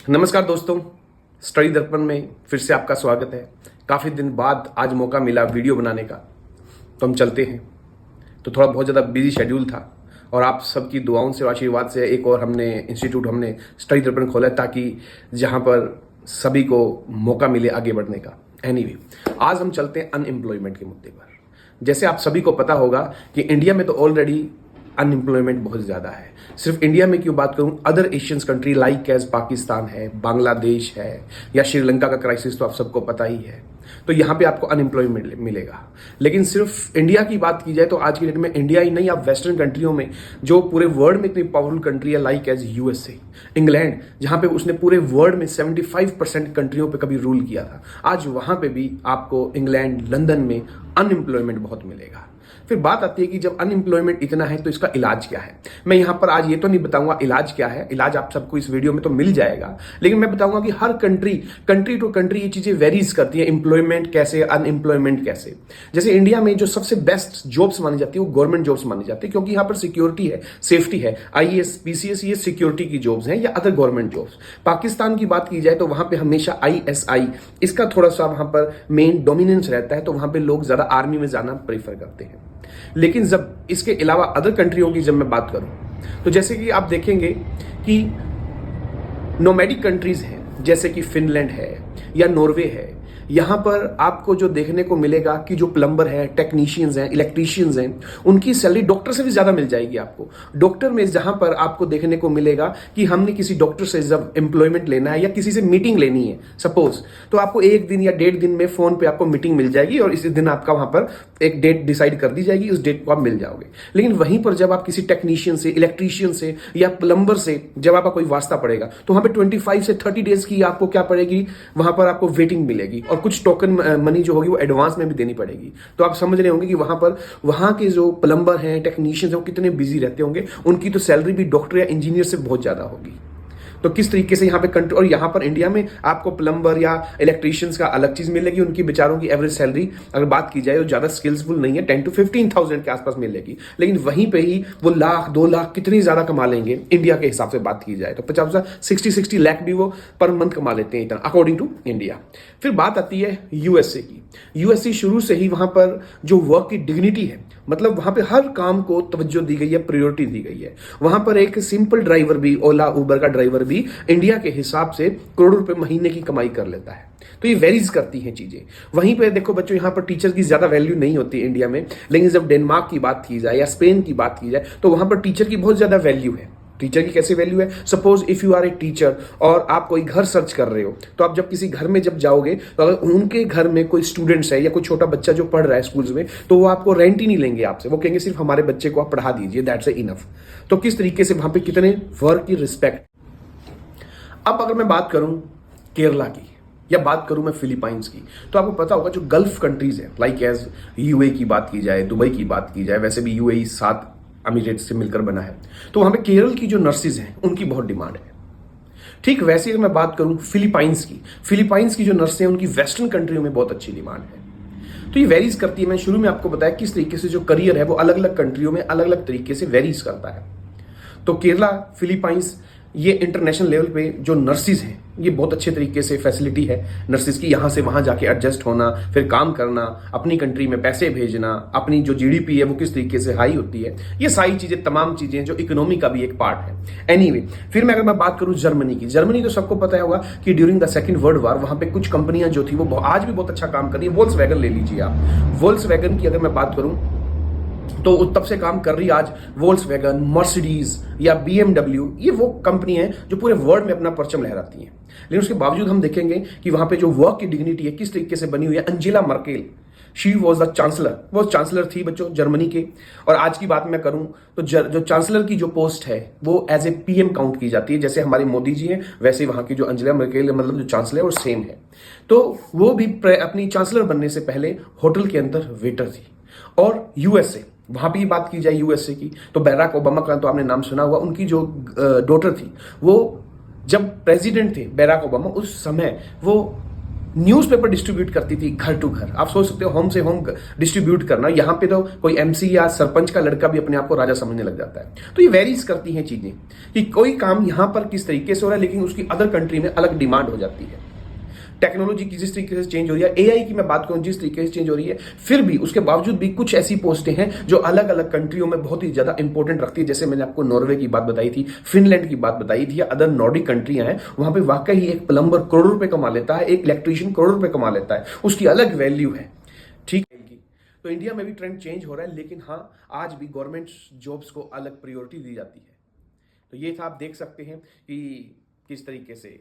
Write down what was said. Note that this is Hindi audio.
नमस्कार दोस्तों, स्टडी दर्पण में फिर से आपका स्वागत है। काफ़ी दिन बाद आज मौका मिला वीडियो बनाने का, तो हम चलते हैं। तो थोड़ा बहुत ज़्यादा बिजी शेड्यूल था और आप सबकी दुआओं से और आशीर्वाद से एक और हमने स्टडी दर्पण खोला ताकि जहां पर सभी को मौका मिले आगे बढ़ने का। एनीवे, आज हम चलते हैं अनएम्प्लॉयमेंट के मुद्दे पर। जैसे आप सभी को पता होगा कि इंडिया में तो ऑलरेडी अनएम्प्लॉयमेंट बहुत ज़्यादा है। सिर्फ इंडिया में क्यों बात करूं, other Asian country like as Pakistan है, बांग्लादेश है या श्रीलंका का क्राइसिस तो आप सबको पता ही है। तो यहाँ पे आपको अनएम्प्लॉयमेंट मिलेगा। लेकिन सिर्फ इंडिया की बात की जाए तो आज की डेट में इंडिया ही नहीं, आप वेस्टर्न कंट्रियों में जो पूरे वर्ल्ड में इतनी पावरफुल कंट्री है लाइक एज यूएसए, इंग्लैंड, जहां पे उसने पूरे वर्ल्ड में 75% कंट्रियों पे कभी रूल किया था, आज वहां पे भी आपको इंग्लैंड, लंदन में अनएम्प्लॉयमेंट बहुत मिलेगा। फिर बात आती है कि जब अनएम्प्लॉयमेंट इतना है तो इसका इलाज क्या है। मैं यहां पर आज ये तो नहीं बताऊंगा इलाज क्या है, इलाज आप सबको इस वीडियो में तो मिल जाएगा, लेकिन मैं बताऊंगा कि हर कंट्री टू कंट्री ये चीजें वेरीज करती है। एम्प्लॉयमेंट कैसे, अनएम्प्लॉयमेंट कैसे। जैसे इंडिया में जो सबसे बेस्ट जॉब्स मानी जाती है वो गवर्नमेंट जॉब्स मानी जाती है, क्योंकि यहां पर सिक्योरिटी है, सेफ्टी है। आईएएस, पीसीएस ये सिक्योरिटी की जॉब्स हैं या अदर गवर्नमेंट जॉब्स। पाकिस्तान की बात की जाए तो वहां पर हमेशा आईएसआई, इसका थोड़ा सा वहां पर मेन डोमिनेंस रहता है, तो वहां पर लोग ज्यादा आर्मी में जाना प्रेफर करते हैं। लेकिन जब इसके अलावा अदर कंट्रियों की जब मैं बात करूं तो जैसे कि आप देखेंगे कि नोमैडिक कंट्रीज हैं, जैसे कि फिनलैंड है या नॉर्वे है, यहां पर आपको जो देखने को मिलेगा कि जो प्लम्बर हैं, टेक्नीशियंस हैं, इलेक्ट्रीशियंस हैं, उनकी सैलरी डॉक्टर से भी ज्यादा मिल जाएगी आपको। डॉक्टर में जहां पर आपको देखने को मिलेगा कि हमने किसी डॉक्टर से जब एम्प्लॉयमेंट लेना है या किसी से मीटिंग लेनी है सपोज, तो आपको 1 दिन या 1.5 दिन में फोन पे आपको मीटिंग मिल जाएगी और इसी दिन आपका वहां पर एक डेट डिसाइड कर दी जाएगी, उस डेट को आप मिल जाओगे। लेकिन वहीं पर जब आप किसी टेक्नीशियन से, इलेक्ट्रीशियन से या प्लम्बर से जब आपका कोई वास्ता पड़ेगा तो वहां पर 25 से 30 डेज की आपको क्या पड़ेगी, वहां पर आपको वेटिंग मिलेगी और कुछ टोकन मनी जो होगी वो एडवांस में भी देनी पड़ेगी। तो आप समझ रहे होंगे कि वहां के जो प्लम्बर हैं, टेक्नीशियंस हैं, वो कितने बिजी रहते होंगे। उनकी तो सैलरी भी डॉक्टर या इंजीनियर से बहुत ज्यादा होगी। तो किस तरीके से यहाँ पे कंट्री, और यहाँ पर इंडिया में आपको प्लम्बर या इलेक्ट्रीशियंस का अलग चीज मिलेगी। उनकी बेचारों की एवरेज सैलरी अगर बात की जाए तो ज्यादा स्किल्सफुल नहीं है, 10 to 15,000 के आसपास मिलेगी। लेकिन वहीं पे ही वो लाख 2 लाख कितनी ज्यादा कमा लेंगे इंडिया के हिसाब से बात की जाए तो 50-60 लाख भी वो पर मंथ कमा लेते हैं इतना, अकॉर्डिंग टू इंडिया। फिर बात आती है यूएसए की। यूएसए शुरू से ही वहां पर जो वर्क की डिग्निटी है, मतलब वहां पे हर काम को तवज्जो दी गई है, प्रायोरिटी दी गई है। वहां पर एक सिंपल ड्राइवर भी, ओला उबर का ड्राइवर भी इंडिया के हिसाब से करोड़ों रुपए महीने की कमाई कर लेता है। तो ये वेरीज करती हैं चीजें। वहीं पे देखो बच्चों, यहाँ पर टीचर की ज्यादा वैल्यू नहीं होती इंडिया में, लेकिन जब डेनमार्क की बात की जाए या स्पेन की बात की जाए तो वहां पर टीचर की बहुत ज्यादा वैल्यू है। टीचर की कैसे वैल्यू है, suppose if you are a teacher और आप कोई घर सर्च कर रहे हो, तो आप जब किसी घर में जब जाओगे तो अगर उनके घर में कोई स्टूडेंट्स है या कोई छोटा बच्चा जो पढ़ रहा है स्कूल्स में, तो वो आपको रेंट ही नहीं लेंगे आपसे, वो कहेंगे सिर्फ हमारे बच्चे को आप पढ़ा दीजिए, दैट्स इनफ। तो किस तरीके से वहां पे कितने वर्क की रिस्पेक्ट। अब अगर मैं बात करूं केरला की या बात करूं मैं फिलीपाइंस की, तो आपको पता होगा जो गल्फ कंट्रीज है लाइक एज यूएई की बात की जाए, दुबई की बात की जाए, वैसे भी यूएई 7 अमीरेट्स से मिलकर बना है, तो वहां पे केरल की जो नर्सेज हैं उनकी बहुत डिमांड है। ठीक वैसे अगर मैं बात करूं फिलीपाइंस की जो नर्सें हैं उनकी वेस्टर्न कंट्रियों में बहुत अच्छी डिमांड है। तो ये वेरीज करती है। मैं शुरू में आपको बताया किस तरीके से जो करियर है वो अलग अलग कंट्रियों में अलग अलग तरीके से वेरीज करता है। तो केरला, फिलीपाइंस, ये इंटरनेशनल लेवल पे जो नर्सिस हैं ये बहुत अच्छे तरीके से फैसिलिटी है नर्सिस की, यहाँ से वहाँ जाके एडजस्ट होना, फिर काम करना, अपनी कंट्री में पैसे भेजना, अपनी जो जीडीपी है वो किस तरीके से हाई होती है, ये सारी चीजें, तमाम चीजें जो इकोनॉमी का भी एक पार्ट है। एनीवे, फिर मैं अगर मैं बात करूँ जर्मनी की, जर्मनी तो सबको पता होगा कि during the second world war वहां पे कुछ कंपनियां जो थी वो आज भी बहुत अच्छा काम कर रही है। वोल्क्सवैगन ले लीजिए आप, वोल्क्सवैगन की अगर मैं बात करूं तो तब से काम कर रही है आज वोल्क्सवैगन, मर्सिडीज या बीएमडब्ल्यू, ये वो कंपनी है जो पूरे वर्ल्ड में अपना परचम लहराती हैं। लेकिन उसके बावजूद हम देखेंगे कि वहां पे जो वर्क की डिग्निटी है किस तरीके से बनी हुई है। Angela Merkel, she was the chancellor, वो चांसलर थी बच्चों जर्मनी के। और आज की बात मैं करूं तो जो चांसलर की जो पोस्ट है वो एज ए पीएम काउंट की जाती है। जैसे हमारे मोदी जी हैं वैसे वहां की जो अंजेला मर्केल मतलब जो चांसलर है वो सेम है। तो वो भी अपनी चांसलर बनने से पहले होटल के अंदर वेटर थी। और यूएसए, वहां भी बात की जाए यूएसए की तो बैराक ओबामा का तो आपने नाम सुना हुआ, उनकी जो डॉटर थी वो जब प्रेसिडेंट थे बैराक ओबामा उस समय वो न्यूज़पेपर डिस्ट्रीब्यूट करती थी घर टू घर। आप सोच सकते हो होम से होम डिस्ट्रीब्यूट करना। यहां पे तो कोई एमसी या सरपंच का लड़का भी अपने आप को राजा समझने लग जाता है। तो ये वेरीज करती हैं चीजें कि कोई काम यहां पर किस तरीके से हो रहा है, लेकिन उसकी अदर कंट्री में अलग डिमांड हो जाती है। टेक्नोलॉजी की जिस तरीके से चेंज हो रही है, एआई की मैं बात करूं जिस तरीके से चेंज हो रही है, फिर भी उसके बावजूद भी कुछ ऐसी पोस्टें हैं जो अलग अलग कंट्रियों में बहुत ही ज्यादा इंपॉर्टेंट रखती है। जैसे मैंने आपको नॉर्वे की बात बताई थी, फिनलैंड की बात बताई थी, या अदर नॉर्डिक कंट्रियां हैं, वहां पे वाकई ही एक प्लम्बर करोड़ रुपए कमा लेता है, एक इलेक्ट्रीशियन करोड़ रुपए कमा लेता है, उसकी अलग वैल्यू है। ठीक है। तो इंडिया में भी ट्रेंड चेंज हो रहा है, लेकिन हाँ, आज भी गवर्नमेंट जॉब्स को अलग प्रायोरिटी दी जाती है। तो ये था, आप देख सकते हैं कि किस तरीके से